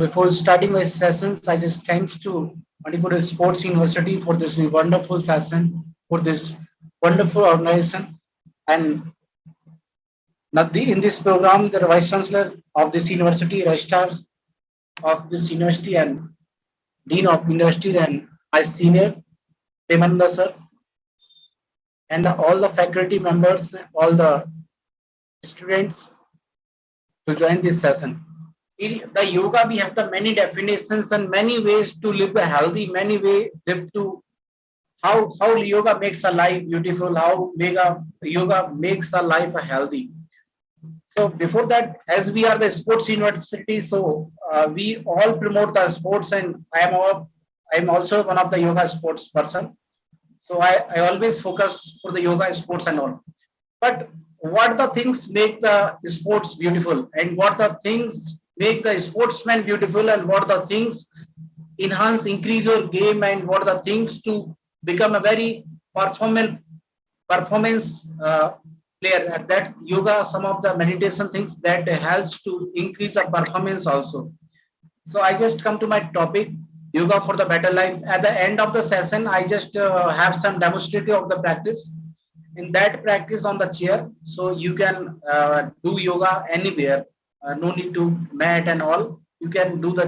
Before starting my sessions, I just thanks to Manipur Sports University for this wonderful session, for this wonderful organization. And in this program, the Vice Chancellor of this university, registrars of this university, and Dean of University, and my senior, Premananda sir, and all the faculty members, all the students to join this session. In the yoga, we have the many definitions and many ways to live the healthy, many ways live to how yoga makes a life beautiful, how yoga makes a life healthy. So before that, as we are the sports university, so we all promote the sports, and I'm also one of the yoga sports person. So I always focus for the yoga sports and all. But what the things make the sports beautiful, and what the things make the sportsman beautiful, and what the things increase your game, and what the things to become a very performance player. That yoga, some of the meditation things that helps to increase the performance also. So I just come to my topic, yoga for the better life. At the end of the session, I just have some demonstrative of the practice. In that practice on the chair, so you can do yoga anywhere. No need to mat and all. You can do the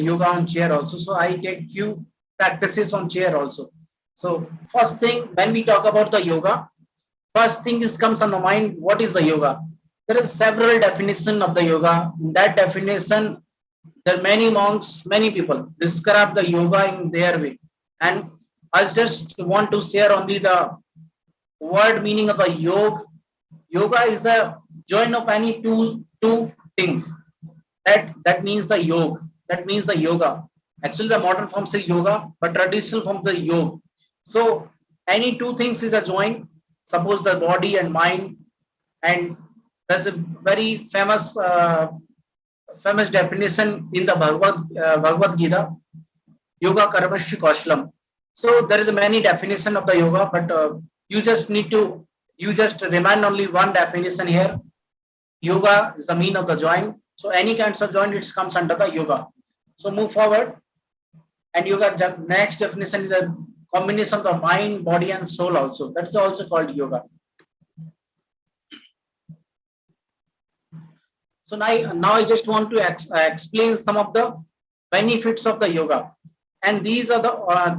yoga on chair also. So I take few practices on chair also. So first thing, when we talk about the yoga, first thing is comes on the mind, what is the yoga? There is several definition of the yoga. In that definition, there are many monks, many people describe the yoga in their way. And I just want to share only the word meaning of a yoga. Yoga is the join of any two things. That means the yoga. That means the yoga. Actually, the modern form say yoga, but traditional form the yoga. So any two things is a join. Suppose the body and mind, and there's a very famous definition in the Bhagavad Gita, yoga karmashya kaushlam. So there is a many definition of the yoga, but you just remind only one definition here. Yoga is the mean of the joint. So any kinds of joint, it comes under the yoga. So move forward, and yoga next definition is the combination of the mind, body, and soul also. That's also called yoga. So now I just want to explain some of the benefits of the yoga, and these are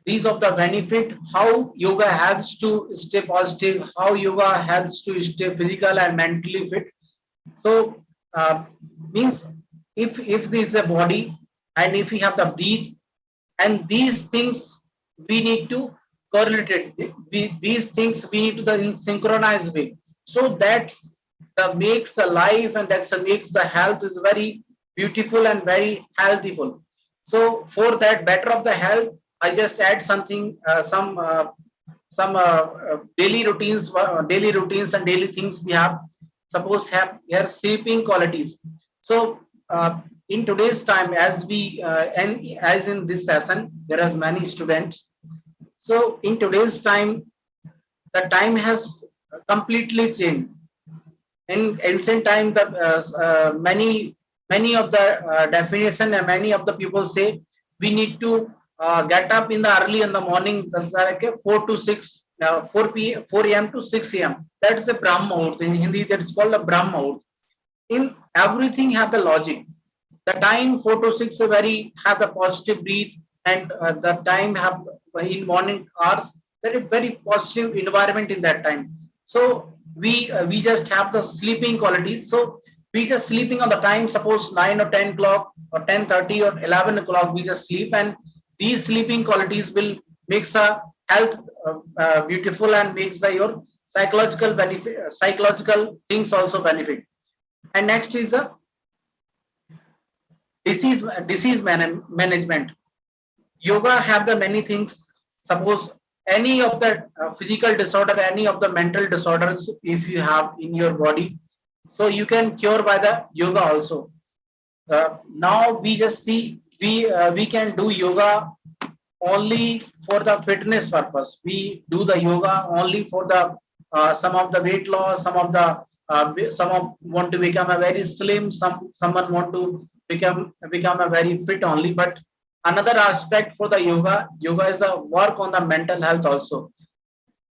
these of the benefit, how yoga helps to stay positive, how yoga helps to stay physical and mentally fit. So means if there is a body, and if we have the breath, and these things we need to correlate it. These things we need to the in synchronized way. So that's the makes the life, and that's makes the health is very beautiful and very healthful. So for that better of the health, I just add something, daily routines and daily things we have. Suppose have here sleeping qualities. So in today's time, as we and as in this session, there are many students. So in today's time, the time has completely changed. In ancient time, the many of the definition, and many of the people say we need to get up in the early in the morning, like 4 to 6, 4 a.m. to 6 a.m. That is a Brahma Muhurt. In Hindi, that is called a Brahma Muhurt. In everything have the logic. The time 4 to 6 very have the positive breath, and the time have in morning hours, there is very positive environment in that time. So we just have the sleeping qualities. So we just sleeping on the time, suppose 9 or 10 o'clock or 10:30 or 11 o'clock, we just sleep, and these sleeping qualities will makes a health beautiful, and makes your psychological benefit, psychological things also benefit. And next is the disease management. Yoga have the many things. Suppose any of the physical disorder, any of the mental disorders, if you have in your body, so you can cure by the yoga also. Now we just see we can do yoga only for the fitness purpose. We do the yoga only for the some of the weight loss, some of want to become a very slim, someone want to become a very fit only. But another aspect for the yoga is the work on the mental health also.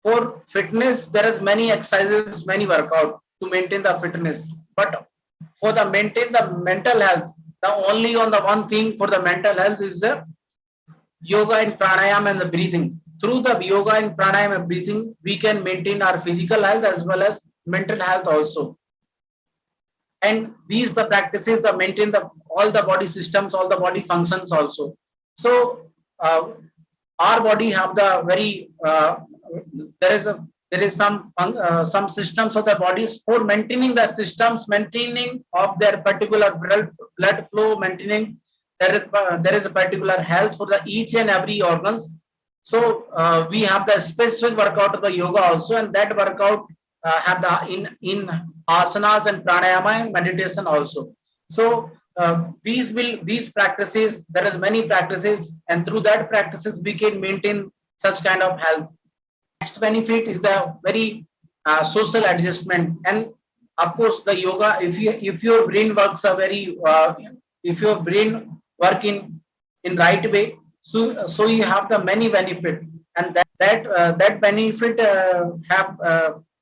For fitness there is many exercises, many workout to maintain the fitness, but for the maintain the mental health, the only on the one thing for the mental health is the yoga and pranayama and the breathing. Through the yoga and pranayama and breathing we can maintain our physical health as well as mental health also. And these the practices that maintain the all the body systems, all the body functions also. So uh, our body have the very there is some systems of the bodies for maintaining the systems, maintaining of their particular blood flow, maintaining there is a particular health for the each and every organs. So we have the specific workout of the yoga also, and that workout have the in asanas and pranayama and meditation also. So these practices, there is many practices, and through that practices we can maintain such kind of health. Next benefit is the very social adjustment. And of course the yoga, if your brain works a very if your brain work in right way, so you have the many benefit. And that benefit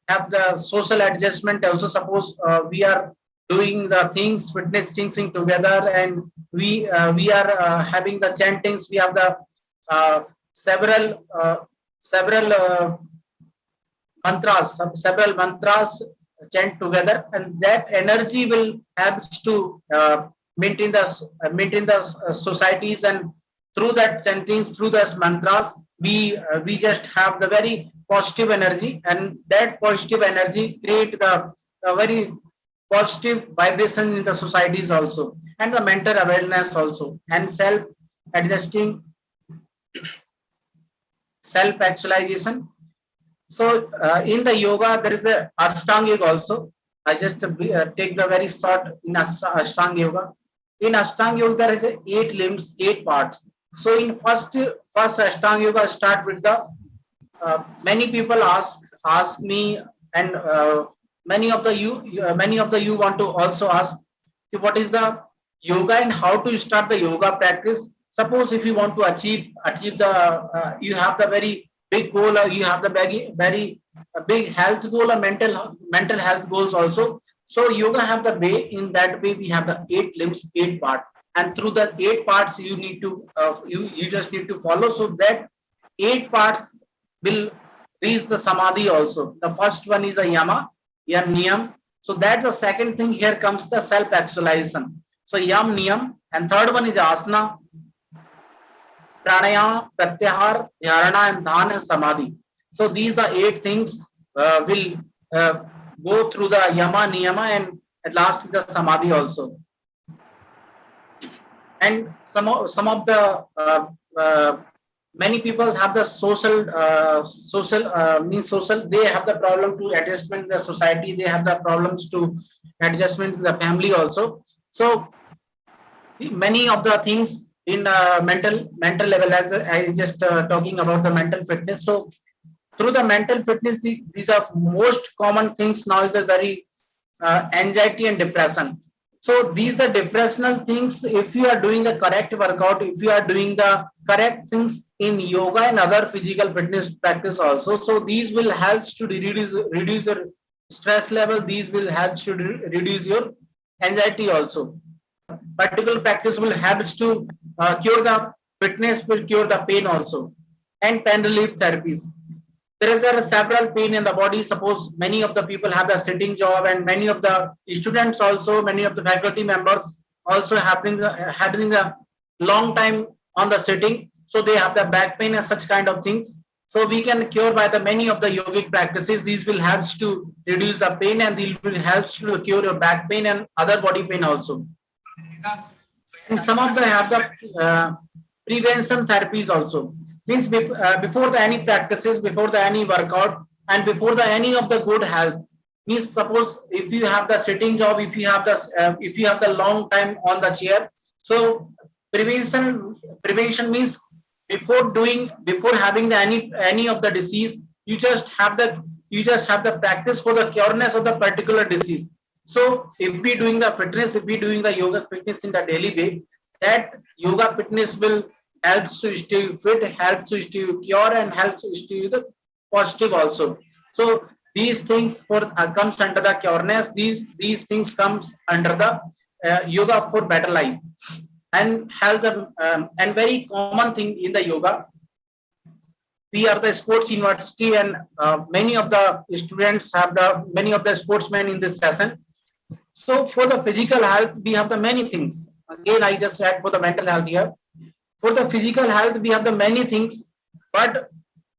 have the social adjustment also. Suppose we are doing the things, fitness things together, and we are having the chantings, we have the uh, several several several mantras chant together, and that energy will helps to maintain the societies. And through that chanting, through those mantras, we just have the very positive energy, and that positive energy create the very positive vibration in the societies also, and the mental awareness also, and self adjusting, self actualization. So in the yoga, there is a Ashtanga yoga also. I just take the very short in Ashtanga yoga. In Ashtanga yoga, there is a 8 limbs, 8 parts. So in first Ashtanga yoga, start with the many people ask me, and many of the you want to also ask what is the yoga and how to start the yoga practice. Suppose if you want to achieve the you have the very big goal, or you have the very big health goal, or mental health goals also. So yoga have the way, in that way we have the 8 limbs, 8 part, and through the 8 parts you need to you just need to follow, so that 8 parts will reach the samadhi also. The first one is a yam niyam. So that the second thing, here comes the self actualization. So yam niyam, and third one is asana, pranayama, pratyahar, dhyana, and dhan and samadhi. So these the 8 things will go through the yama niyama, and at last is the samadhi also. And some of the many people have the social, they have the problem to adjustment in the society, they have the problems to adjustment in the family also. So many of the things in mental level, as I just talking about the mental fitness. So through the mental fitness, these are most common things now is a very anxiety and depression. So these are depressional things. If you are doing the correct workout, if you are doing the correct things in yoga and other physical fitness practice also, so these will help to reduce your stress level. These will help to reduce your anxiety also. Particular practice will help to cure the fitness, will cure the pain also. And pain relief therapies, there are several pain in the body. Suppose many of the people have a sitting job, and many of the students also, many of the faculty members also having a long time on the sitting, so they have the back pain and such kind of things. So we can cure by the many of the yogic practices. These will help to reduce the pain, and these will help to cure your back pain and other body pain also. And some of them have the prevention therapies also. Means before the any practices, before the any workout, and before the any of the good health. Means suppose if you have the sitting job, if you have the long time on the chair, so prevention means before having the any of the disease, you just have the practice for the cureness of the particular disease. So if we doing the fitness, if we doing the yoga fitness in the daily way, that yoga fitness will helps to stay fit, helps to stay pure, and helps to stay the positive also. So these things for comes under the cureness. These things comes under the yoga for better life and health. And very common thing in the yoga, we are the sports university, and many of the students have the many of the sportsmen in this session. So for the physical health, we have the many things. Again, I just said for the mental health here. For the physical health, we have the many things, but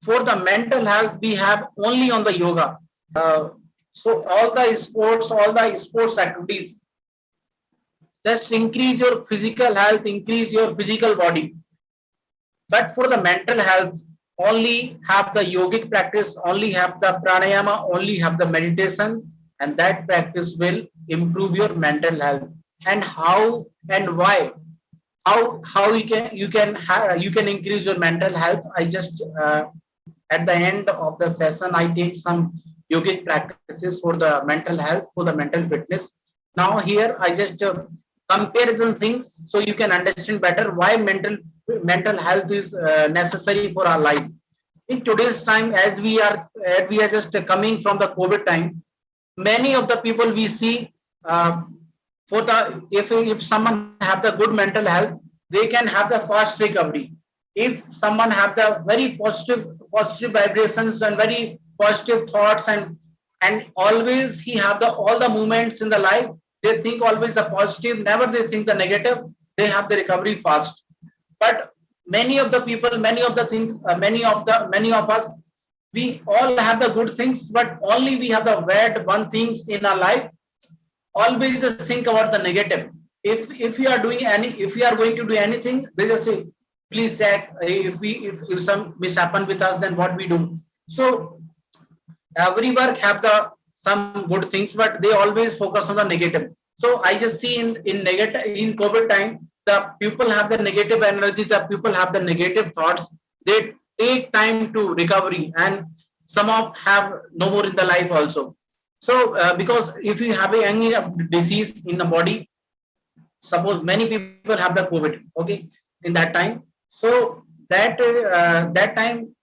for the mental health, we have only on the yoga. So all the sports activities, just increase your physical health, increase your physical body. But for the mental health, only have the yogic practice, only have the pranayama, only have the meditation, and that practice will improve your mental health. And how and why? How you can increase your mental health? I just at the end of the session, I take some yogic practices for the mental health, for the mental fitness. Now here I just comparison things so you can understand better why mental health is necessary for our life. In today's time, as we are just coming from the COVID time, many of the people we see for the if someone have the good mental health, they can have the fast recovery. If someone have the very positive vibrations and very positive thoughts, and always he have the all the movements in the life, they think always the positive, never they think the negative, they have the recovery fast. But many of the people, many of the things, many of us, we all have the good things, but only we have the bad one things in our life. Always just think about the negative. If you are doing any, if we are going to do anything, they just say, please check if some mishappen with us, then what we do. So every work have the some good things, but they always focus on the negative. So I just see in negative in COVID time, the people have the negative energy, the people have the negative thoughts. They take time to recovery, and some of have no more in the life also. So because if you have any disease in the body, suppose many people have the COVID, okay, in that time. So that time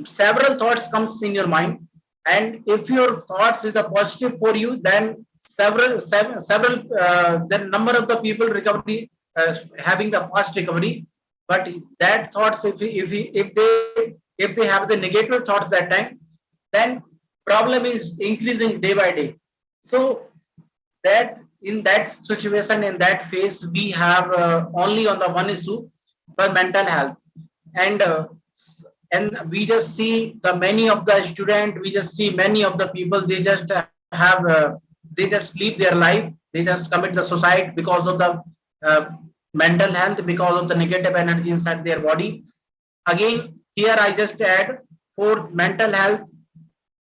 several thoughts comes in your mind, and if your thoughts is a positive for you, then several the number of the people recovery having the fast recovery. But that thoughts, if they have the negative thoughts that time, then problem is increasing day by day. So that in that situation, in that phase, we have only on the one issue for mental health. and uh, and we just see the many of the student, we just see many of the people, they just have they just live their life, they just commit the suicide because of the uh, mental health, because of the negative energy inside their body. Again, here I just add, for mental health,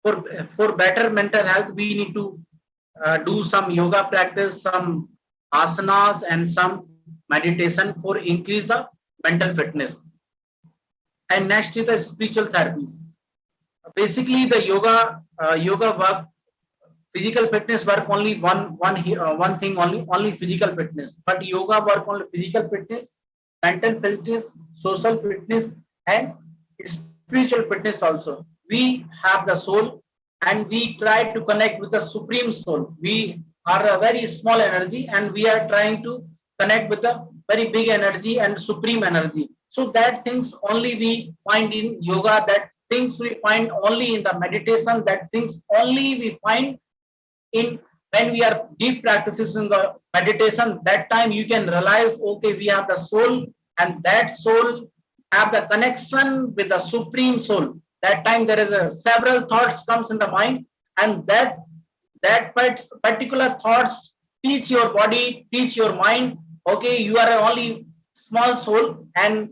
for for better mental health, we need to do some yoga practice, some asanas, and some meditation for increase the mental fitness. And next is the spiritual therapies. Basically, the yoga work, physical fitness work only one thing, only physical fitness. But yoga work only physical fitness, mental fitness, social fitness, and spiritual fitness also. We have the soul, and we try to connect with the supreme soul. We are a very small energy, and we are trying to connect with the very big energy and supreme energy. So that things only we find in yoga, that things we find only in the meditation, that things only we find in when we are deep practices in the meditation. That time you can realize, okay, we have the soul, and that soul have the connection with the supreme soul. That time there is a several thoughts comes in the mind, and that particular thoughts teach your body, teach your mind, okay, you are only small soul, and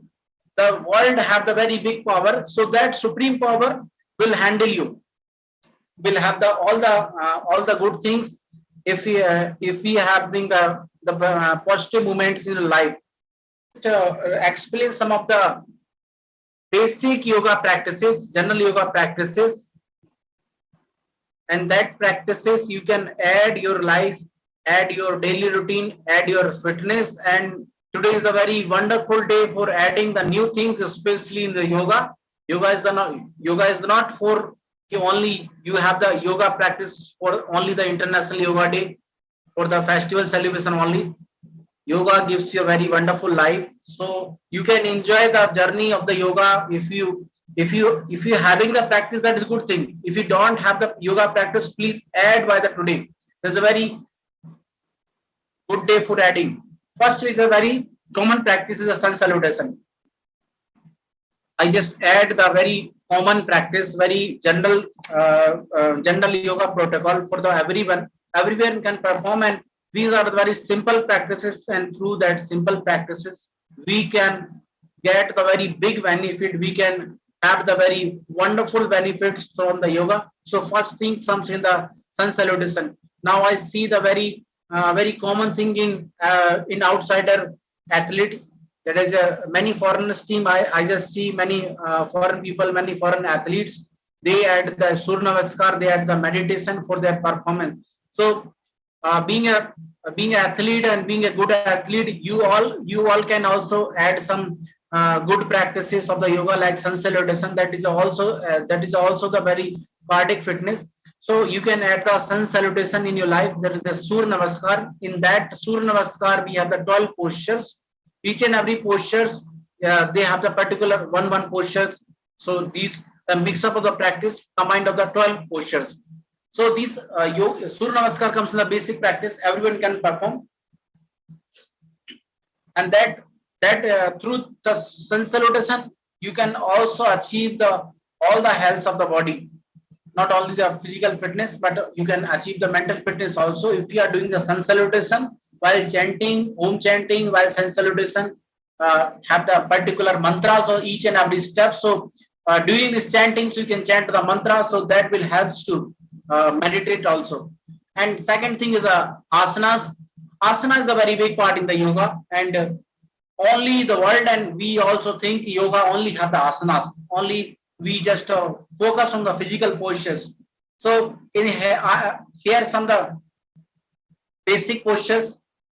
the world have the very big power. So that supreme power will handle you, will have the all the good things, if we have the positive moments in life. Explain some of the basic yoga practices, general yoga practices. and that practices you can add your life, add your daily routine, add your fitness. And today is a very wonderful day for adding the new things, especially in the yoga. Yoga is not for you only you have the yoga practice for only the International Yoga Day for the festival celebration only. Yoga gives you a very wonderful life, so you can enjoy the journey of the yoga. If you having the practice, that is a good thing. If you don't have the yoga practice, please add by the today. There's a very good day for adding. First is a very common practice is a sun salutation. I just add the very common practice, very general yoga protocol for the everyone. Everyone can perform, and these are the very simple practices. And through that simple practices, we can get the very big benefit. We can have the very wonderful benefits from the yoga. So first thing comes in the sun salutation. Now I see the very common thing in outsider athletes. There is a many foreigners team. I just see many foreign people, many foreign athletes. They add the Surya Namaskar, they add the meditation for their performance. So being an athlete and being a good athlete, you all can also add some good practices of the yoga like sun salutation. That is also the very cardiac fitness. So you can add the sun salutation in your life. There is the Surya Namaskar. In that Surya Namaskar, we have the 12 postures. Each and every postures, they have the particular one postures. So these the mix up of the practice combined of the 12 postures. So these Surya Namaskar comes in the basic practice. Everyone can perform, and that through the sun salutation, you can also achieve the all the health of the body. Not only the physical fitness, but you can achieve the mental fitness also if you are doing the sun salutation while chanting, om chanting, while sun salutation, have the particular mantras or each and every step. So during this chanting, so you can chant the mantra, so that will help to meditate also. And second thing is asanas. Asana is a very big part in the yoga, and only the world and we also think yoga only have the asanas. Only we just focus on the physical postures. So in here some the basic postures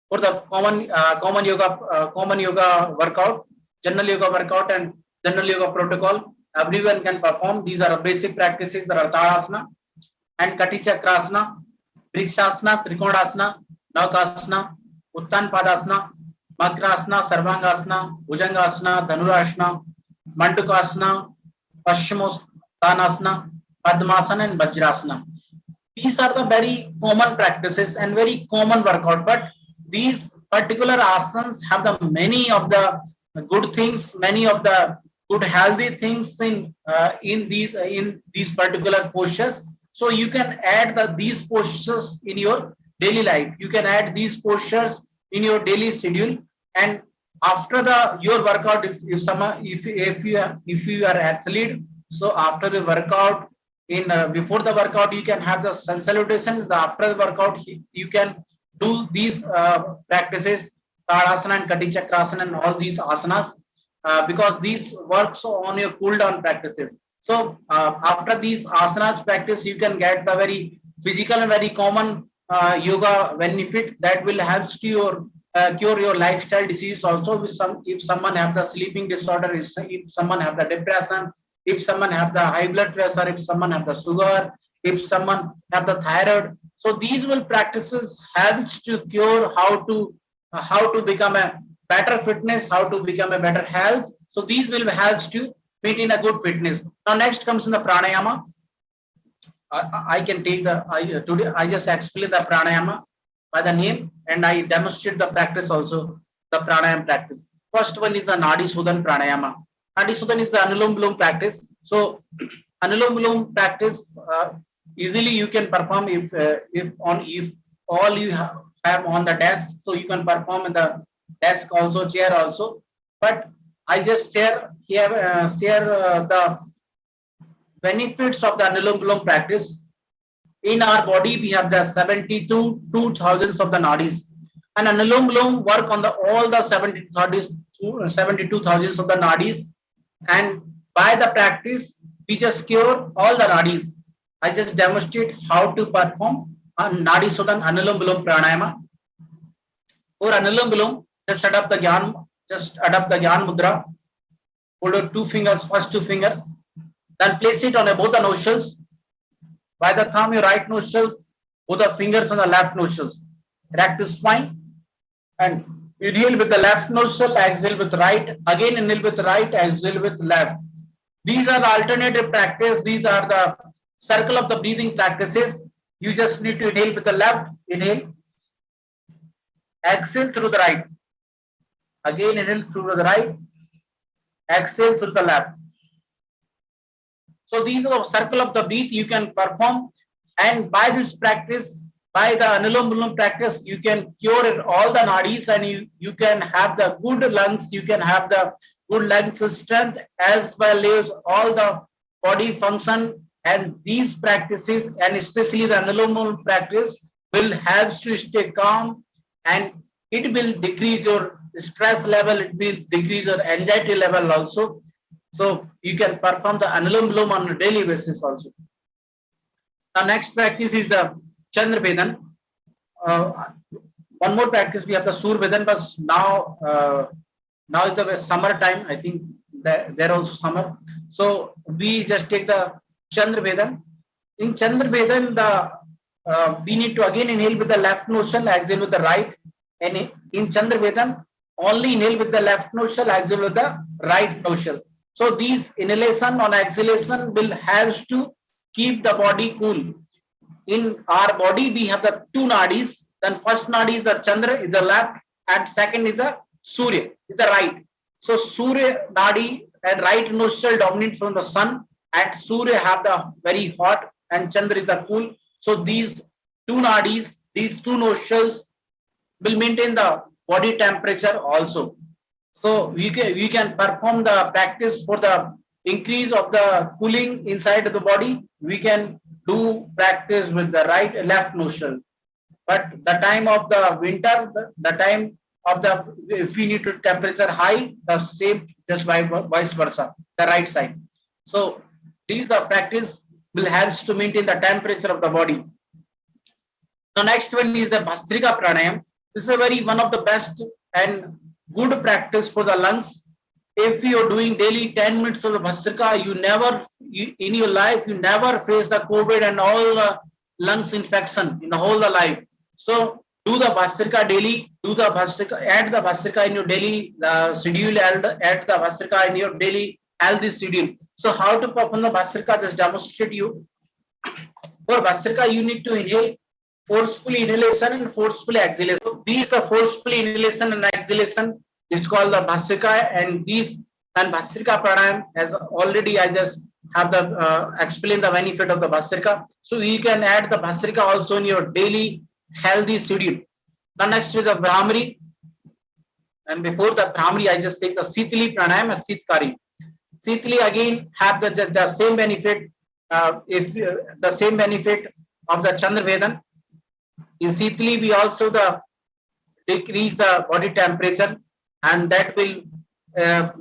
for the common yoga workout, general yoga workout, and general yoga protocol. Everyone can perform. These are basic practices. There are Tadasana and Katichakrasana, Vrikshasana, Trikonasana, Navakasana, Uttan Padasana, Makrasana, Sarvangasana, Bhujangasana, Dhanurasana, Mandukasana, Paschimottanasana, Padmasana, and Vajrasana. These are the very common practices and very common workout, but these particular asanas have the many of the good things, many of the good healthy things in these particular postures. So you can add these postures in your daily life. You can add these postures in your daily schedule, and after your workout, if you are athlete, so after the workout, in before the workout you can have the sun salutation. After the workout you can do these practices, Tadasana and Katichakrasana and all these asanas, because these works on your cool down practices. So after these asanas practice, you can get the very physical and very common yoga benefit that will help to your cure your lifestyle disease also. With if someone have the sleeping disorder, if someone have the depression, if someone have the high blood pressure, if someone have the sugar, if someone have the thyroid, so these will practices helps to cure how to become a better fitness, how to become a better health. So these will helps to maintain a good fitness. Now next comes in the pranayama. I can take today I just explain the pranayama by the name, and I demonstrate the practice also, the pranayama practice. First one is the Nadi Sudhan pranayama. Nadi Sudhan is the Anulom Vilom practice. So Anulom Vilom practice easily you can perform if all you have on the desk, so you can perform in the desk also, chair also. But I just share the benefits of the Anulom Vilom practice. In our body, we have the 72 thousands of the nadis, and Anulom Vilom work on all the 72 thousands of the nadis, and by the practice, we just cure all the nadis. I just demonstrate how to perform a Nadi Sodhan Anulom Vilom Pranayama. For Anulom Vilom, just adapt the Gyan Mudra. Hold your two fingers, first two fingers. Then place it on both the nostrils. By the thumb, your right nostril, both the fingers on the left nostrils. Erect to spine. And inhale with the left nostril, exhale with right. Again, inhale with right, exhale with left. These are the alternative practice. These are the circle of the breathing practices. You just need to inhale with the left, inhale, exhale through the right. Again, inhale through the right, exhale through the left. So these are the circle of the breath you can perform, and by this practice, by the Anulom Vilom practice, you can cure all the nadis, and you can have the good lungs, you can have the good lungs strength, as well as all the body function. And these practices, and especially the Anulom Vilom practice, will help to stay calm, and it will decrease your stress level, it will decrease your anxiety level also. So you can perform the Anulom Vilom on a daily basis also. The next practice is the Chandra Vedan. One more practice, we have the Sur Vedan, but now is the summer time. I think there also summer. So we just take the Chandra Vedan. In Chandra Vedan, we need to again inhale with the left nostril, exhale with the right. And in Chandra Vedan, only inhale with the left nostril, exhale with the right nostril. So these inhalation on exhalation will help to keep the body cool. In our body, we have the two nadis. Then first nadi is the Chandra, is the left, and second is the Surya, is the right. So Surya nadi and right nostril dominate from the sun, and Surya have the very hot, and Chandra is the cool. So these two nadis, these two nostrils will maintain the body temperature also. So we can perform the practice for the increase of the cooling inside of the body. We can do practice with the right left nostril. But the time of the winter, the time of the, if we need to temperature high, the same, just vice versa, the right side. So these the practice will help to maintain the temperature of the body. The next one is the Bhastrika Pranayam. This is a very one of the best and good practice for the lungs. If you are doing daily 10 minutes of the Bhastrika, in your life, you never face the COVID and all the lungs infection in the whole the life. So do the Bhastrika daily, add the Bhastrika in your daily schedule, add the Bhastrika in your daily healthy schedule. So how to perform the Bhastrika, just demonstrate you. For Bhastrika, you need to inhale forcefully inhalation and forcefully exhalation. So these are forcefully inhalation and exhalation. It's called the Bhastrika, and Bhastrika Pranayam, as already I just have the explained the benefit of the Bhastrika. So you can add the Bhastrika also in your daily healthy schedule. The next is the Brahmari, and before the Brahmari, I just take the Sitali Pranayam and Sitkari. Sitali again have the same benefit. The same benefit of the Chandra Vedan. In Sitali, we also decrease the body temperature, and that will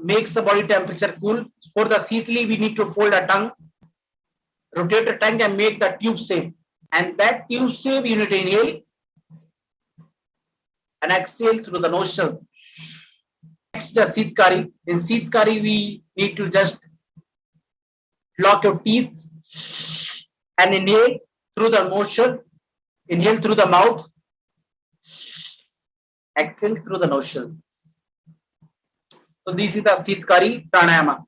makes the body temperature cool. For the Sitali, we need to fold a tongue, rotate the tongue, and make the tube shape. And that tube shape, you need to inhale and exhale through the nostril. Next, the Sitkari. In Sitkari, we need to just lock your teeth and inhale through the nostril. Inhale through the mouth, exhale through the nostril. So this is the Sitkari Pranayama.